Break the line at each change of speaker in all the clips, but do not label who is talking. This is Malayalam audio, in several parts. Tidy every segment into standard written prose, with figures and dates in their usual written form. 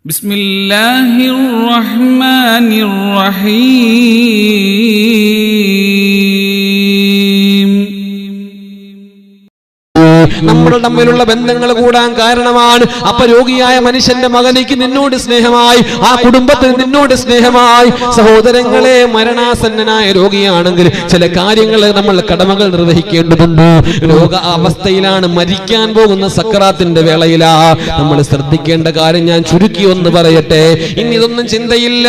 ബിസ്മില്ലാഹിർ റഹ്മാനിർ റഹീം.
നമ്മൾ തമ്മിലുള്ള ബന്ധങ്ങൾ കൂടാൻ കാരണമാണ്. അപ്പൊ രോഗിയായ മനുഷ്യന്റെ മകനിക്ക് നിന്നോട് സ്നേഹമായി, ആ കുടുംബത്തിന് നിന്നോട് സ്നേഹമായി. സഹോദരങ്ങളെ, മരണാസന്നനായ രോഗിയാണെങ്കിൽ ചില കാര്യങ്ങൾ നമ്മൾ കടമകൾ നിർവഹിക്കേണ്ടതുണ്ട്. രോഗ അവസ്ഥയിലാണ്, മരിക്കാൻ പോകുന്ന സക്കറാത്തിന്റെ വേളയിലാ. നമ്മൾ ശ്രദ്ധിക്കേണ്ട കാര്യം ഞാൻ ചുരുക്കി ഒന്ന് പറയട്ടെ. ഇനി ഇതൊന്നും ചിന്തയില്ല.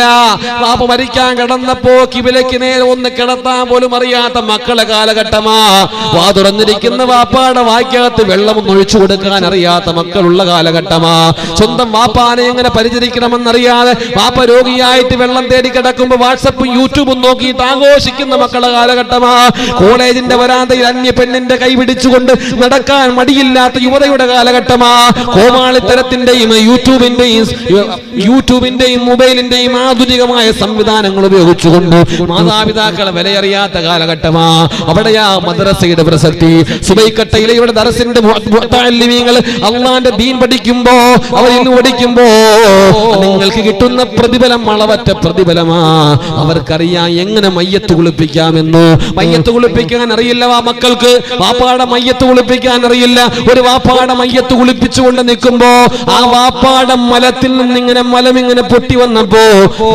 വാപ്പ മരിക്കാൻ കിടന്നപ്പോ കിബിലയ്ക്ക് നേരെ ഒന്ന് കിടത്താൻ പോലും അറിയാത്ത മക്കളെ കാലഘട്ടമാ. വാ തുറന്നിരിക്കുന്ന വാപ്പാടെ വായിക്കാത്ത വെള്ളമൊന്നും ഒഴിച്ചു കൊടുക്കാൻ അറിയാത്ത മക്കളുള്ള കാലഘട്ടമാ. സ്വന്തം വാപ്പാനെ എങ്ങനെ പരിചരിക്കണമെന്നറിയാതെ വാപ്പ രോഗിയായിട്ട് വെള്ളം തേടി കിടക്കുമ്പോ വാട്സപ്പും യൂട്യൂബും നോക്കിയിട്ട് ആഘോഷിക്കുന്ന മക്കളുടെ കാലഘട്ടമാ. കോളേജിന്റെ വരാന്തയിൽ അന്യ പെണ്ണിന്റെ കൈ പിടിച്ചുകൊണ്ട് നടക്കാൻ മടിയില്ലാത്ത യുവതയുടെ കാലഘട്ടമാ. കോമാളിത്തരത്തിന്റെയും യൂട്യൂബിന്റെയും മൊബൈലിന്റെയും ആധുനികമായ സംവിധാനങ്ങൾ ഉപയോഗിച്ചുകൊണ്ട് മാതാപിതാക്കളെ വിലയറിയാത്ത കാലഘട്ടമാ. അവിടെയാ മദ്രസയുടെ പ്രസക്തി. സുബൈക്കട്ടയിലെ ഇവിടെ ദർസിന്റെ മുഅല്ലിമീങ്ങൾ അള്ളാന്റെ ദീൻ പഠിക്കുമ്പോ, അവരിൽ പഠിക്കുമ്പോ നിങ്ങൾക്ക് കിട്ടുന്ന പ്രതിഫലം അളവറ്റ പ്രതിഫലമാ. അവർക്കറിയാം എങ്ങനെ മയ്യത്ത് കുളിപ്പിക്കാമെന്ന്. മയ്യത്ത് കുളിപ്പിക്കാൻ അറിയില്ല മക്കൾക്ക്. വാപ്പാടെ മയ്യത്ത് കുളിപ്പിക്കാൻ അറിയില്ല. ഒരു വാപ്പാടെ മയ്യത്ത് കുളിപ്പിച്ചുകൊണ്ട് നിൽക്കുമ്പോ ആ വാപ്പാടെ മലത്തിൽ നിന്നിങ്ങനെ മലമിങ്ങനെ പൊട്ടി വന്നപ്പോ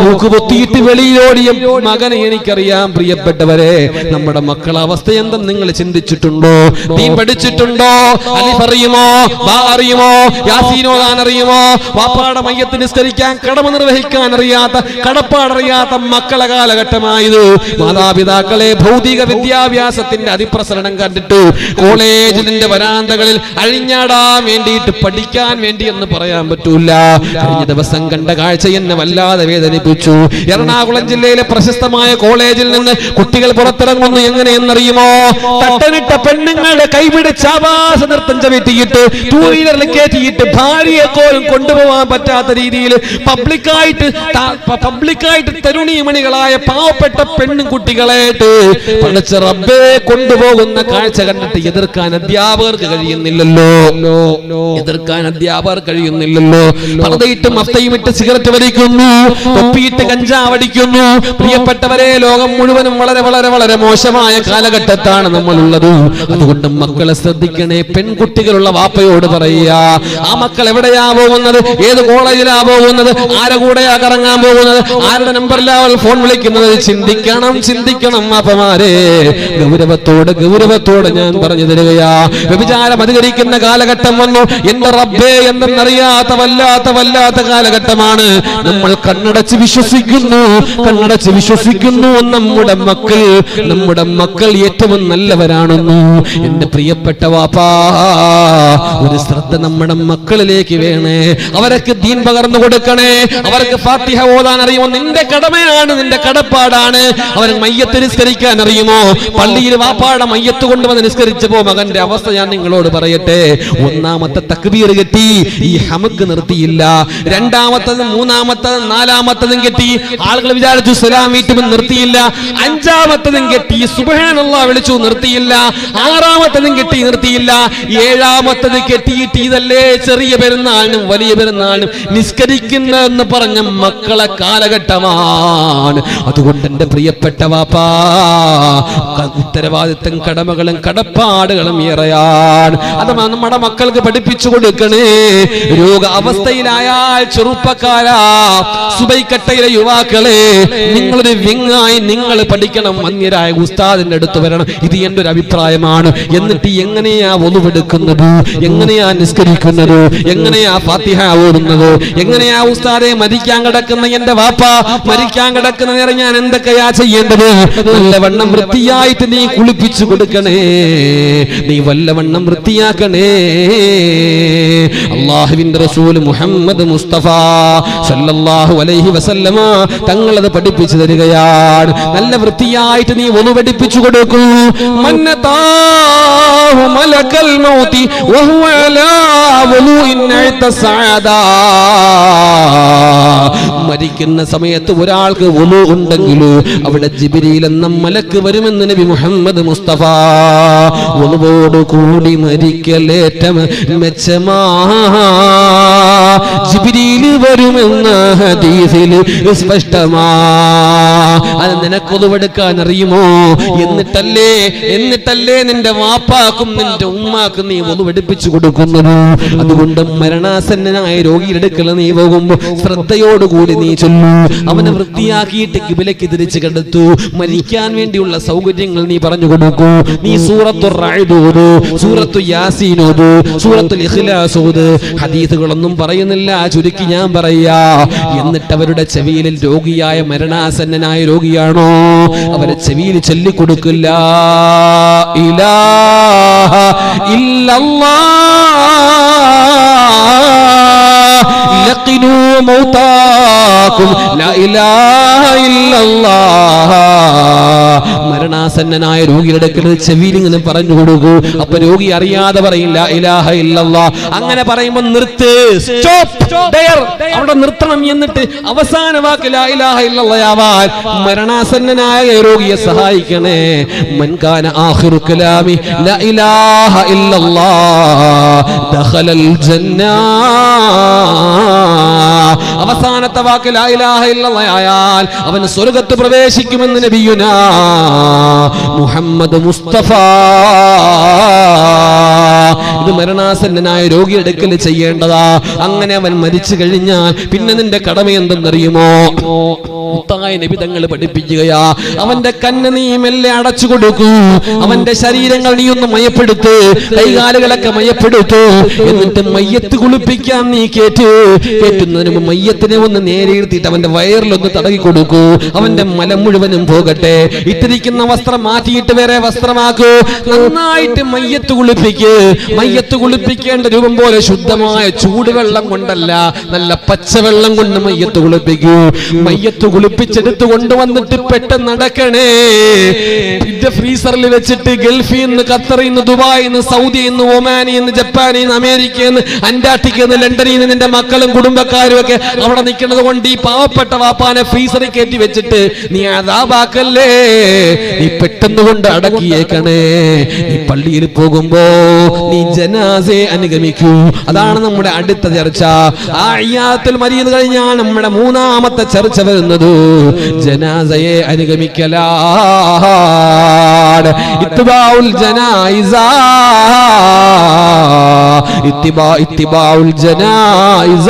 മൂക്ക് പൊത്തിയിട്ട് വെളിയിലോടിയ മകനെ എനിക്കറിയാം. പ്രിയപ്പെട്ടവരെ, നമ്മുടെ മക്കളെ അവസ്ഥ എന്തെന്ന് നിങ്ങൾ ചിന്തിച്ചിട്ടുണ്ടോ? ദീൻ പഠിച്ചിട്ടുണ്ടോ? അലിഫ് അറിയുമോ? ബാ അറിയുമോ? യാസീൻ ഓതാൻ അറിയുമോ? വാപ്പാടെ മയ്യത്ത് നിസ്കരിക്കാൻ കടമ നിർവഹിക്കാൻ അറിയാത്ത, കടപ്പാടറിയാത്ത മക്കളെ കാലഘട്ടമായത്. മാതാപിതാക്കളെ ഭൗതിക വിദ്യാഭ്യാസത്തിന്റെ അതിപ്രസരണം കണ്ടിട്ട് കോളേജിന്റെ വരാന്തകളിൽ അഴിഞ്ഞാടാൻ വേണ്ടിയിട്ട്, പഠിക്കാൻ വേണ്ടി എന്ന് പറയാൻ പറ്റൂല. കഴിഞ്ഞ ദിവസം കണ്ട കാഴ്ച എന്നെ വല്ലാതെ വേദനിപ്പിച്ചു. എറണാകുളം ജില്ലയിലെ പ്രശസ്തമായ കോളേജിൽ നിന്ന് കുട്ടികൾ പുറത്തിറങ്ങുന്നു. എങ്ങനെയെന്നറിയുമോ? തട്ടനിട്ട പെണ്ണുങ്ങളുടെ കൈപിടിച്ച് ആവാസ നൃത്തം ചവിട്ടിയിട്ട്, ടൂ വീലറിൽ കയറ്റിയിട്ട്, ഭാര്യയെ പോലും കൊണ്ടുപോകാൻ പറ്റാത്ത രീതിയിൽ പബ്ലിക്കായിട്ട് തരുണീമണികളായ പാവപ്പെട്ട പെണ്ണുകുട്ടികളായിട്ട് പഠിച്ച റബ്ബേ കൊണ്ടുപോകുന്ന കാഴ്ച കണ്ടിട്ട് എതിർക്കാൻ അധ്യാപകർക്ക് കഴിയുന്നില്ലല്ലോ. പർദ്ദയിട്ട് മഫ്തയും ഇട്ട് സിഗരറ്റ് വലിക്കുന്നു, തൊപ്പിയിട്ട് കഞ്ചാവ് അടിക്കുന്നു. പ്രിയപ്പെട്ടവരെ, ലോകം മുഴുവനും വളരെ വളരെ വളരെ മോശമായ കാലഘട്ടത്താണ് നമ്മളുള്ളത്. അതുകൊണ്ട് മക്കളെ ശ്രദ്ധിക്കണേ. പെൺകുട്ടികളുള്ള വാപ്പയോട് പറയുക, ആ മക്കൾ എവിടെയാ പോകുന്നത്? ഏത് കോളേജിലാ പോകുന്നത്? ആരെ കൂടെയാ കറങ്ങാൻ പോകുന്നത്? ആരുടെ നമ്പറിലാ ഫോൺ വിളിക്കുന്നത്? ചിന്തിക്കണം വാപ്പമാരെ. ഗൗരവത്തോടെ ഞാൻ പറഞ്ഞു തരികയാ. വ്യഭിചാരം അധികരിക്കുന്ന കാലഘട്ടം വന്നു. എന്റെ റബ്ബേ എന്തെന്നറിയാത്ത വല്ലാത്ത കാലഘട്ടമാണ്. നമ്മൾ കണ്ണടച്ച് വിശ്വസിക്കുന്നു നമ്മുടെ മക്കൾ ഏറ്റവും നല്ലവരാണെന്ന്. എന്റെ പ്രിയപ്പെട്ട വാപ്പാ, ഒരു ശ്രദ്ധ നമ്മുടെ മക്കളിലേക്ക് വേണേ. അവർക്ക് ദീൻ പകർന്നു കൊടുക്കണേ. അവർക്ക് ഫാത്തിഹ ഓതാൻ അറിയുമോ? നിന്റെ കടമയാണ്, നിന്റെ കടപ്പാടാണ്. അവർ മയ്യത്ത് നിസ്കരിക്കാൻ അറിയുമോ? പള്ളിയിൽ വാപ്പാടെ മയ്യത്ത് കൊണ്ടുവന്ന് നിസ്കരിച്ചപ്പോ മകന്റെ അവസ്ഥ ഞാൻ നിങ്ങളോട് പറയട്ടെ. ഒന്നാമത്തെ തക്ബീർ കെട്ടി, ഈ ഹമക്ക് നിർത്തിയില്ല. രണ്ടാമത്തതും മൂന്നാമത്തതും നാലാമത്തതും കെട്ടി, ആളുകൾ വിചാരിച്ചു സലാം വീട്ടുമെന്ന് നിർത്തിയില്ല. അഞ്ചാമത്തതും കെട്ടി, സുബ്ഹാനല്ലാഹ് വിളിച്ചു, നിർത്തിയില്ല. ആറാമത്തതും കെട്ടി, നിർത്തിയില്ല. ഏഴാമത്തത് കെട്ടിയിട്ട് ഇതല്ലേ ചെറിയ പെരുന്നാളിനും വലിയ പെരുന്നാളിനും നിസ്കരിക്കുന്നതെന്ന് പറഞ്ഞ മക്കളെ കാലഘട്ടമാണ്. അതുകൊണ്ട് എന്റെ പ്രിയപ്പെട്ട വാപ്പാ, ഉത്തരവാദിത്തം, കടമകളും കടപ്പാടുകളും ഏറെയാണ്. അത് നമ്മുടെ മക്കൾക്ക് പഠിപ്പിച്ചു കൊടുക്കണേ. രോഗ അവസ്ഥയിലായാൽ ചെറുപ്പക്കാരാ, സുബൈക്കട്ടയിലെ യുവാക്കളെ, നിങ്ങളൊരു വിങ്ങായി നിങ്ങൾ പഠിക്കണം. മന്യരായ ഉസ്താദിന്റെ അടുത്ത് വരണം. ഇത് എന്റെ ഒരു അഭിപ്രായമാണ്. എന്നിട്ട് എങ്ങനെയാ ഒന്നുവെടുക്കുന്നത്, എങ്ങനെയാ നിസ്കരിക്കുന്നത്, എങ്ങനെയാ ഫാത്തിഹ ഓടുന്നത്, എങ്ങനെയാ ഉസ്താദെ മരിക്കാൻ കിടക്കുന്ന എന്റെ വാപ്പ മരിക്കാൻ കിടക്കുന്ന നേരം ഞാൻ എന്തൊക്കെയാ ചെയ്യേണ്ടത്? നല്ലവണ്ണം വൃത്തിയായിട്ട് നീ കുളിപ്പിച്ചു കൊടുക്കണേ. നീ വല്ലവണ്ണം വൃത്തിയാക്കണേ. അല്ലാഹുവിന്റെ റസൂൽ മുഹമ്മദ് മുസ്തഫ സല്ലല്ലാഹു അലൈഹി വസല്ലമ തങ്ങളത് പഠിപ്പിച്ചു തരികയാണ്. നല്ല വൃത്തിയായിട്ട് നീ ഒന്ന് പഠിപ്പിച്ചു കൊടുക്കൂ. മന്നതാഹു മലക്കൽ മൗതി വഹുവ അലാ വലുഇൻ അതസഅദാ. മരിക്കുന്ന സമയത്ത് ഒരാൾക്ക് വുളു ഉണ്ടെങ്കിൽ അവിടെ ജിബ്രീൽ എന്ന മലക്ക് വരുമെന്ന് നബി മുഹമ്മദ് മുസ്തഫ. വുളുവോട് കൂടി മരിക്കലേറ്റം മെച്ചമാണ്. ജിബ്രീൽ വരുമെന്ന ഹദീസിൽ സ്പഷ്ടമാ. അത് നിനക്കൊതുവെടുക്കാൻ അറിയുമോ? എന്നിട്ടല്ലേ നിന്റെ വാപ്പാക്കും നിന്റെ ഉമ്മാക്കും നീ ഒതുവെടുപ്പിച്ചു കൊടുക്കുന്നത്. അതുകൊണ്ട് മരണാസന്നനായ രോഗിയുടെ അടുക്കൽ നീ പോകുമ്പോ ശ്രദ്ധയോടുകൂടി നീ ചൊല്ലു. അവനെ വൃത്തിയാക്കിയിട്ട് കിബിലക്ക് തിരിച്ചു കിടത്തു. മരിക്കാൻ വേണ്ടിയുള്ള സൗകര്യങ്ങൾ നീ പറഞ്ഞു കൊടുക്കൂ. നീ സൂറത്തുർ റഅദ് ഓതു, സൂറത്തു യാസീൻ ഓതു, സൂറത്തുൽ ഇഖ്ലാസ് ഓതു. ഹദീസുകളൊന്നും പറയുന്നില്ല, ചുരുക്കി ഞാൻ പറയാ. എന്നിട്ട് അവരുടെ ചെവിയിൽ രോഗിയായ മരണാസന്നനായ രോഗിയാണോ അവരെ ചെവിയിൽ ചൊല്ലിക്കൊടുക്കില്ല, ഇലാഹ ഇല്ലല്ലാഹ് ലഖിനൂ മൗതാകും ലാ ഇലാഹ ഇല്ലല്ലാഹ്. മരണാസന്നനായ രോഗിയുടെ ചെവിയിൽ ഇങ്ങനെ പറഞ്ഞു കൊടുക്കൂ. അപ്പൊ രോഗി അറിയാതെ പറയും ലാ ഇലാഹ ഇല്ലല്ലാഹ്. അങ്ങനെ പറയുമ്പോ നിർത്ത്, അവിടെ നിർത്തണം. എന്നിട്ട് അവസാന വാക്ക് ലാ ഇലാഹ ഇല്ലല്ലാഹ് ആവാൻ മരണാസന്നനായ രോഗിയെ സഹായിക്കണേ. മൻ കാന ആഖിറു കലാമി ലാ ഇലാഹ ഇല്ലല്ലാഹ് ദഖലൽ ജന്നാ. അവസാനത്തെ വാക്ക് ലാ ഇലാഹ ഇല്ലല്ലാഹ് ആയാൽ അവൻ സ്വർഗ്ഗത്ത് പ്രവേശിക്കുമെന്ന് നബിയുനാ മുഹമ്മദ് മുസ്തഫ. ഇത് മരണാസന്നനായ രോഗിയുടെ അടുക്കൽ ചെയ്യേണ്ടതാ. അങ്ങനെ അവൻ മരിച്ചു കഴിഞ്ഞാൽ പിന്നെ നിന്റെ കടമ എന്തെന്നറിയുമോ? നബി തങ്ങൾ പഠിപ്പിക്കുകയാ, അവന്റെ കണ്ണ് നീ മെല്ലെ അടച്ചു കൊടുക്കൂ. അവന്റെ ശരീരങ്ങൾ നീ ഒന്ന് മയപ്പെടുത്തു, കൈകാലുകളൊക്കെ മയപ്പെടുത്തു. എന്നിട്ട് മയ്യത്ത് കുളിപ്പിക്കാൻ നീ കേറ്റുന്നതിന് മുമ്പ് മയ്യത്തിനെ ഒന്ന് നേരെ ഇരുത്തിയിട്ട് അവന്റെ വയറിലൊന്ന് തടകി കൊടുക്കൂ. അവന്റെ മലം മുഴുവനും പോകട്ടെ. ഇട്ടിരിക്കുന്ന വസ്ത്രം മാറ്റിയിട്ട് വേറെ വസ്ത്രമാക്കൂ. നന്നായിട്ട് മയ്യത്ത് കുളിപ്പിക്ക്. മയ്യത്ത് കുളിപ്പിക്കേണ്ട രൂപം പോലെ ശുദ്ധമായ ചൂടുവെള്ളം കൊണ്ടല്ല, നല്ല പച്ചവെള്ളം കൊണ്ട് മയ്യത്ത് കുളിപ്പിക്കൂ. മയ്യത്ത് കുളിപ്പിച്ചെടുത്ത് കൊണ്ടുവന്നിട്ട് പെട്ടെന്ന് നടക്കണേ. പിന്നെ ഫ്രീസറിൽ വെച്ചിട്ട് ഗൾഫിൽ നിന്ന്, ഖത്തറിൽ നിന്ന്, ദുബായിൽ നിന്ന്, സൗദിയിൽ നിന്ന്, ഒമാനിൽ നിന്ന്, ജപ്പാനിൽ നിന്ന്, അമേരിക്കയിൽ നിന്ന്, അന്റാർട്ടിക്കയിൽ നിന്ന്, ലണ്ടനിൽ നിന്ന് നിന്റെ മക്കളും കുടുംബക്കാരും ഒക്കെ അവിടെ നിൽക്കുന്നത് കൊണ്ട് ഈ പാവപ്പെട്ട വാപ്പാനെ ഫ്രീസറിൽ കയറ്റി വെച്ചിട്ട് നീ അദാബാക്കല്ലേ. നീ പെട്ടെന്ന് കൊണ്ട് അടക്കിയേക്കണേ. നീ പള്ളിയിൽ പോകുമ്പോ നീ ജനാസയെ അനുഗമിക്കൂ. അതാണ് നമ്മുടെ അടുത്ത ചർച്ച. ആ അയ്യാത്തുൽ മരീദ് കഴിഞ്ഞാൽ നമ്മുടെ മൂന്നാമത്തെ ചർച്ച വരുന്നത് ജനാസയെ അനുഗമിക്കലാണ്. ഇത്ബാഉൽ ജനായിസ, ഇത്തിബാഉൽ ജനായിസ.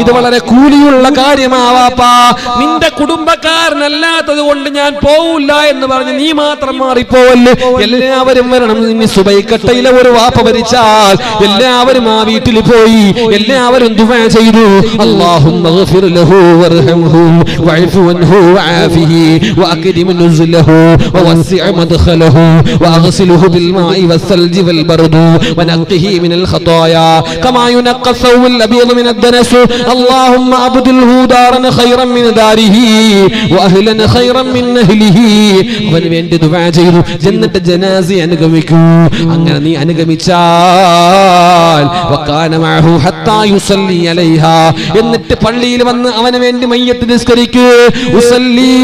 ഇത് വളരെ കൂലിയുള്ള കാര്യമാവാപ്പാ. നിന്റെ കുടുംബക്കാരനല്ലാത്തത് കൊണ്ട് ഞാൻ പോവില്ല എന്ന് പറഞ്ഞ് നീ മാത്രം മാറിപ്പോവല്ലേ. എല്ലാവരും വരണം. ഇനി സുബൈക്കട്ടയിലെ ഒരു വാപ്പ മരിച്ചാൽ എല്ലാവരും ആ വീട്ടിൽ പോയി എല്ലാവരും ദുആ ചെയ്തു. അല്ലാഹുമ്മഗ്ഫിർ ലഹു വർഹംഹു വഅഫു അൻഹു വആഫിഹി വഅക്രിം നുസ്ലഹു വവസ്സിഅ മദ്ഖലഹു വഅഗ്സിൽഹു ബിൽമാഇ വസ്സൽജി വൽബർദ് വനഖിഹി മിനൽ ഖതായാ കമാ യുനഖ സൗൽ അബീദ് മിനദ് ദനസ്. അല്ലാഹുമ്മ അബ്ദിൽഹു ദാറൻ ഖൈറൻ മിൻ ദാരിഹി വഅഹ്ലൻ ഖൈറൻ മിൻ അഹ്ലിഹി. അവന് വേണ്ടി ദുആ ചെയ്തു. എന്നിട്ട് ജനാസയെ അനുഗമിക്കൂ. അങ്ങനെ നീ അനുഗമിച്ചാൽ വകാന മഅഹു ഹത്താ യുസല്ലി അലൈഹാ. എന്നിട്ട് പള്ളിയിൽ വന്ന് അവന് വേണ്ടി മയ്യത്ത് നിസ്കരിക്കൂ. ഉസല്ലി.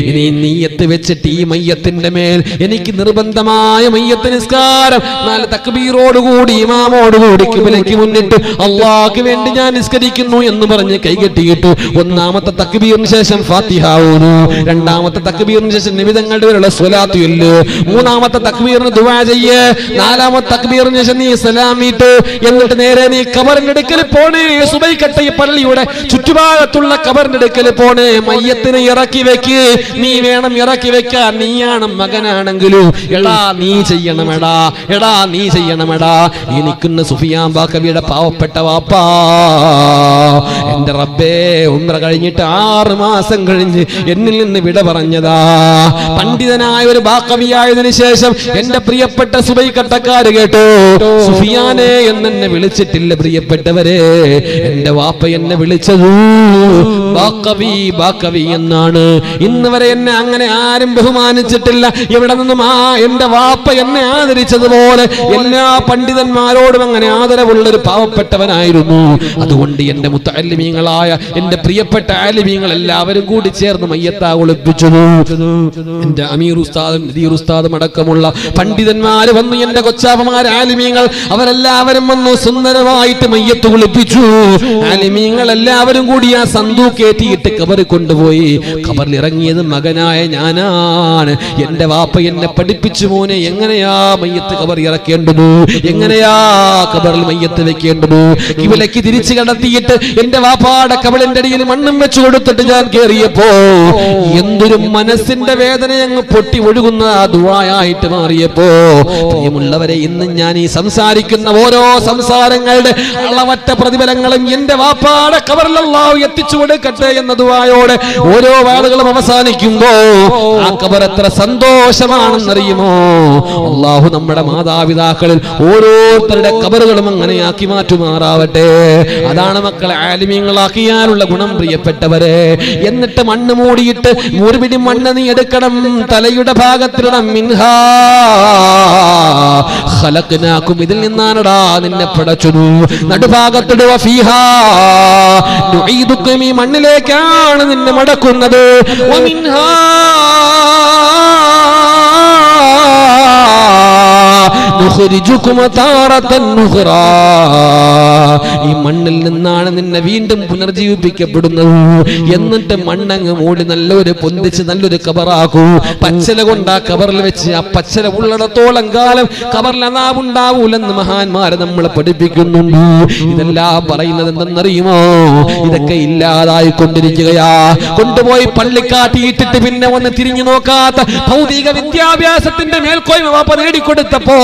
ഇനി നിയ്യത്ത് വെച്ചിട്ട് ഈ മയ്യത്തിന്റെ മേൽ എനിക്ക് നിർബന്ധമായ മയ്യത്ത് നിസ്കാരം 4 തക്ബീറോടുകൂടി ഇമാമോടുകൂടി ഖിബ്ലയ്ക്ക് മുന്നിട്ട് അല്ലാഹുവിന് വേണ്ടി ഞാൻ നിസ്കരിക്കുന്നു എന്ന് പറഞ്ഞ് കൈകെട്ടിയിട്ടു. ഒന്നാമത്തെ തക്ബീറിന് ശേഷം ഫാത്തിഹ ഓതു. രണ്ടാമത്തെ തക്ബീറിന് ശേഷം നബി തങ്ങളുടെ പേരുള്ള സ്വലാത്ത് ചൊല്ല്. മൂന്നാമത്തെ തക്ബീറിന് ദുആ ചെയ്യ്. നാലാമത്തെ തക്ബീറിന് ശേഷം നീ സലാം വീട്ട്. എന്നിട്ട് നേരെ നീ ഖബറിന്റെ അടുക്കൽ പോണേ. സുബൈക്കട്ട പള്ളിയുടെ ചുറ്റുഭാഗത്തുള്ള ഖബറിന്റെ അടുക്കൽ പോണേ. മയ്യത്തിനെ ഇറക്കി വെക്ക്. നീ വേണം ഇറക്കി വെക്കാൻ. നീയാണ് മകനാണെങ്കിലും എടാ നീ ചെയ്യണമെടാ, എടാ നീ ചെയ്യണമെടാ. ഈ നിൽക്കുന്ന സുഫിയാൻ ബാക്കവിയുടെ പാവപ്പെട്ട വാപ്പാ, എന്റെ റബ്ബേ, ഉംറ കഴിഞ്ഞിട്ട് 6 മാസം കഴിഞ്ഞ് എന്നിൽ നിന്ന് വിട പറഞ്ഞതാ. പണ്ഡിതനായ ഒരു ബാക്കവിയായതിനു ശേഷം എന്റെ പ്രിയപ്പെട്ട സുബൈക്കട്ടക്കാര് കേട്ടോ, സുഫിയാനെ എന്നെ വിളിച്ചിട്ടില്ല പ്രിയപ്പെട്ടവരെ. എന്റെ വാപ്പ എന്നെ വിളിച്ചത് ബാക്കവി ബാക്കവി എന്നാണ്. ഇന്ന് വരെ എന്നെ അങ്ങനെ ആരും ബഹുമാനിച്ചിട്ടില്ല. എവിടെ നിന്നും എന്റെ വാപ്പ എന്നെ ആദരിച്ചതുപോലെ എല്ലാ പണ്ഡിതന്മാരോടും അങ്ങനെ ആദരവുള്ള ഒരു പാവപ്പെട്ടവനായിരുന്നു. അതുകൊണ്ട് എന്റെ മുത്തഅല്ലിമീങ്ങളായ എന്റെ പ്രിയപ്പെട്ട ആലിമീങ്ങൾ എല്ലാവരും കൂടി ചേർന്ന് മയ്യത്താ ഒളിപ്പിച്ചു. എന്റെ അമീർ ഉസ്താദും നദീർ ഉസ്താദും അടക്കമുള്ള പണ്ഡിതന്മാർ പണ്ഡിതന്മാര് വന്നു, എന്റെ കൊച്ചാപ്പമാര് ആലിമീങ്ങൾ അവരെല്ലാവരും വന്നു, സുന്ദരമായിട്ട് മയ്യത്ത് കുളിപ്പിച്ചു. ആലിമീങ്ങൾ എല്ലാവരും കൂടി ആ സന്തൂക്കേറ്റിയിട്ട് കബറിൽ കൊണ്ടുപോയി. ഖബറിൽ ഇറങ്ങിയത് മകനായ ഞാനാണ്. എന്റെ വാപ്പ എന്നെ പഠിപ്പിച്ചു, മോനെ എങ്ങനെയാ മയ്യത്ത് ഖബറിൽ ഇറക്കേണ്ടത്, എങ്ങനെയാ ഖബറിൽ മയ്യത്ത് വെക്കേണ്ടത്. കിബിലയ്ക്ക് തിരിച്ചു കടത്തിയിട്ട് എന്റെ വാപ്പാടെ കബളിന്റെ അടിയിൽ മണ്ണും വെച്ചു കൊടുത്തിട്ട് ഞാൻ കേറിയപ്പോ എന്തൊരു മനസ്സിന്റെ വേദന അങ്ങ് പൊട്ടി ഒഴുകുന്ന ആ ദുആയായിട്ട് മാറിയപ്പോ, പ്രിയമുള്ളവരെ, ഇന്ന് ഞാൻ ഈ സംസാരിക്കുന്ന ഓരോ സംസാരങ്ങളുടെ അളവറ്റ പ്രതിഫലങ്ങളും എന്റെ വാപ്പാടെ ഖബറിൽ അല്ലാഹു എത്തിച്ചു കൊടുക്കട്ടെ എന്ന ദുആയോടെ ഓരോ വാളുകളും അവസാനിക്കുമ്പോ ആ ഖബർ എത്ര സന്തോഷമാണെന്നറിയുമോ? അല്ലാഹു നമ്മുടെ മാതാപിതാക്കളിൽ ഓരോരുത്തരുടെ ഖബറുകളും അങ്ങനെയാക്കി മാറ്റുമാറാവട്ടെ. അതാണ് മക്കളെ ആലിമീങ്ങളാക്കിയാലുള്ള ഗുണം, പ്രിയപ്പെട്ടവരെ. എന്നിട്ട് മണ്ണ് മൂടിയിട്ട് ഒരു പിടി മണ്ണ് നീ എടുക്കണം, തലയുടെ ഭാഗത്തിടണം. മിൻഹാ ഖലഖ്നാകും, ഇതിൽ നിന്നാണടാ നിന്നെ പടച്ചതു. നടുഭാഗത്തിടുക, ഫീഹാ നുഈദുകും, ഈ മണ്ണിലേക്കാണ് നിന്നെ മടക്കുന്നത്. വമിൻഹാ നുഖ്രിജുകും താറതൻ ഉഖ്റാ, ഈ മണ്ണിൽ നിന്നാണ് നിന്നെ വീണ്ടും പുനർജീവിപ്പിക്കപ്പെടുന്നത്. എന്നിട്ട് മണ്ണങ്ങ് മൂടി നല്ലൊരു പൊന്തിച്ച് നല്ലൊരു ഖബറാക്കൂ. പച്ചല കൊണ്ട് ആ ഖബറിൽ വെച്ച് ആ പച്ചല ഉള്ളിടത്തോളം കാലം ഖബറിൽ അനാവുണ്ടാവൂലെന്ന് മഹാന്മാരെ നമ്മളെ പഠിപ്പിക്കുന്നുണ്ട്. ഇതെല്ലാം പറയുന്നത് എന്തെന്നറിയുമോ? ഇതൊക്കെ ഇല്ലാതായിക്കൊണ്ടിരിക്കുകയാ. കൊണ്ടുപോയി പള്ളിക്കാട്ടിയിട്ടിട്ട് പിന്നെ ഒന്ന് തിരിഞ്ഞു നോക്കാത്ത ഭൗതിക വിദ്യാഭ്യാസത്തിന്റെ മേൽക്കോയ്മ വാപ്പ നേടിക്കൊടുത്തപ്പോ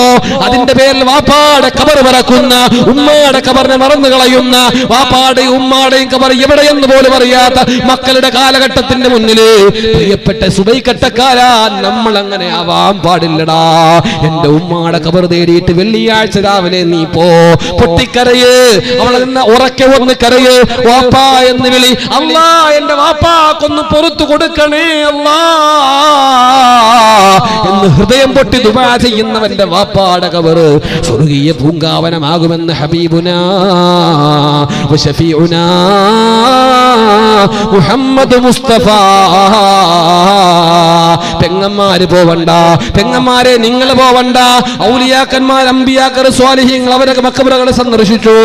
അതിന്റെ പേരിൽ വാപ്പാടെ ഖബർ മറക്കുന്ന, ഉമ്മാടെ ഖബറിനെ മറന്നു കളയുന്ന, വാപ്പാടെയും ഉമ്മാടെയും ഖബർ എവിടെയെന്ന് പോലും അറിയാത്ത മക്കളുടെ കാലഘട്ടത്തിന്റെ മുന്നില് പ്രിയപ്പെട്ട സുബൈക്കട്ടക്കാരാ, നമ്മൾ അങ്ങനെ ആവാൻ പാടില്ലടാ. എന്റെ ഉമ്മാടെ ഖബർ തേടിയിട്ട് വെള്ളിയാഴ്ച രാവിലെ നീ പോ, പൊട്ടിക്കരയ്, അവളെ നിന്ന് ഉറക്കെ ഒന്ന് കരയ്, വാപ്പാ എന്ന് വിളി. അല്ലാ, എന്റെ വാപ്പാക്കൊന്ന് പുറത്തു കൊടുക്കണേ അല്ലാ എന്ന് ഹൃദയം പൊട്ടി ദുആ ചെയ്യുന്നവന്റെ വാപ്പാടെ ഖബർ സ്വർഗീയ പൂങ്കാവനമാകുമെന്ന് ഹബീബുനാ വശഫീഉനാ മുഹമ്മദ് മുസ്തഫ. പെങ്ങന്മാര് പോവണ്ട, പെങ്ങന്മാരെ നിങ്ങൾ പോവണ്ട. ഔലിയാക്കന്മാർ, അമ്പിയാക്കർ, സ്വാലിഹീങ്ങൾ അവരൊക്കെ മഖബറുകളെ സന്ദർശിച്ചു.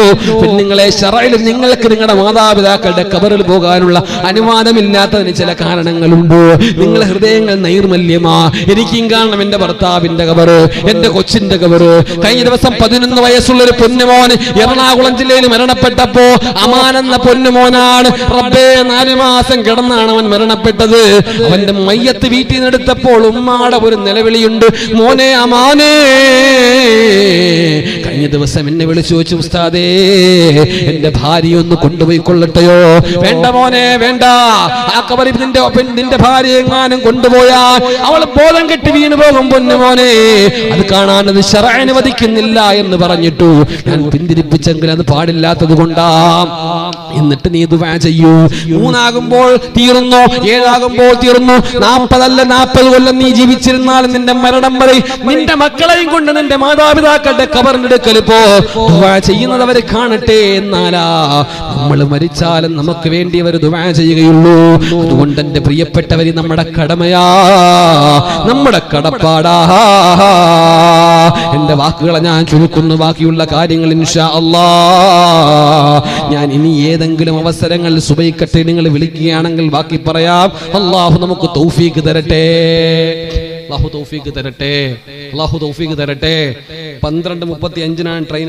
പെണ്ണുങ്ങളെ ശറഇൽ നിങ്ങൾക്ക് നിങ്ങളുടെ മാതാപിതാക്കളുടെ ഖബറിൽ പോകാനുള്ള അനുവാദമില്ലാത്തതിന് ചില കാരണങ്ങളുണ്ട്. നിങ്ങളെ ഹൃദയങ്ങൾ നൈർമല്യമാ. എനിക്കും കാണണം എന്റെ ഭർത്താവിന്റെ ഖബർ, എന്റെ കൊച്ചിന്റെ ഖബർ. കഴിഞ്ഞ ദിവസം 11 വയസ്സുള്ള ഒരു പൊന്നുമോൻ എറണാകുളം ജില്ലയിൽ മരണപ്പെട്ടപ്പോ, അമാനെന്ന പൊന്നുമോനാണ്. റബ്ബേ, 4 മാസം കിടന്നാണ് അവൻ മരണപ്പെട്ടത്. അവന്റെ മയ്യത്ത് വീട്ടിൽ നിന്ന് എടുത്തപ്പോൾ ഉമ്മാടെ ഒരു നിലവിളിയുണ്ട്, മോനെ അമാനേ. കഴിഞ്ഞ ദിവസം എന്നെ വിളിച്ചു ചോദിച്ചു, ഉസ്താദേ എന്റെ ഭാര്യ ഒന്ന് കൊണ്ടുപോയി കൊള്ളട്ടെയോ? വേണ്ട മോനെ, വേണ്ട. ആ ഖബറിൽ നിന്റെ ഭാര്യ എങ്ങാനും കൊണ്ടുപോയാൽ അവൾ ബോധം കെട്ടി വീണു പോകും പൊന്നുമോനെ. അത് കാണാൻ അത് ശറഅ അനുവദിക്കുന്നില്ല എന്ന് പറഞ്ഞിട്ടു ഞാൻ പിന്തിരിപ്പിച്ചെങ്കിൽ അത് പാടില്ലാത്തത് കൊണ്ടാ. എന്നിട്ട് നീ ദുആ ചെയ്യൂ. 3 ആകുമ്പോൾ തീർന്നു, 7 ആകുമ്പോൾ തീർന്നു. 40 അല്ല 40 കൊല്ലം നീ ജീവിച്ചിരുന്നാലും നിന്റെ മരണം വരെ നിന്റെ മക്കളെയും കൊണ്ട് നിന്റെ മാതാപിതാക്കളുടെ ഖബറിന്റെ അടുക്കൽ പോ. ദുആ ചെയ്യുന്നത് അവരെ കാണട്ടെ. എന്നാലാ നമ്മൾ മരിച്ചാലും നമുക്ക് വേണ്ടി അവർ ദുആ ചെയ്യുകയുള്ളൂ. അതുകൊണ്ട് എന്റെ പ്രിയപ്പെട്ടവര്, നമ്മുടെ കടമയാ, നമ്മുടെ കടപ്പാടാ. എന്റെ വാക്കുകളെ ഞാൻ ചുരുക്കുന്നു. ബാക്കിയുള്ള കാര്യങ്ങൾ ഇൻഷാ അല്ലാഹ് ഞാൻ ഇനി ഏതെങ്കിലും അവസരങ്ങളിൽ സുബൈക്കട്ടെ നിങ്ങൾ വിളിക്കുകയാണെങ്കിൽ ബാക്കി പറയാം. അല്ലാഹു നമുക്ക് തൗഫീഖ് തരട്ടെ, അല്ലാഹു തൗഫീഖ് തരട്ടെ, അല്ലാഹു തൗഫീഖ് തരട്ടെ. 12:35 ട്രെയിൻ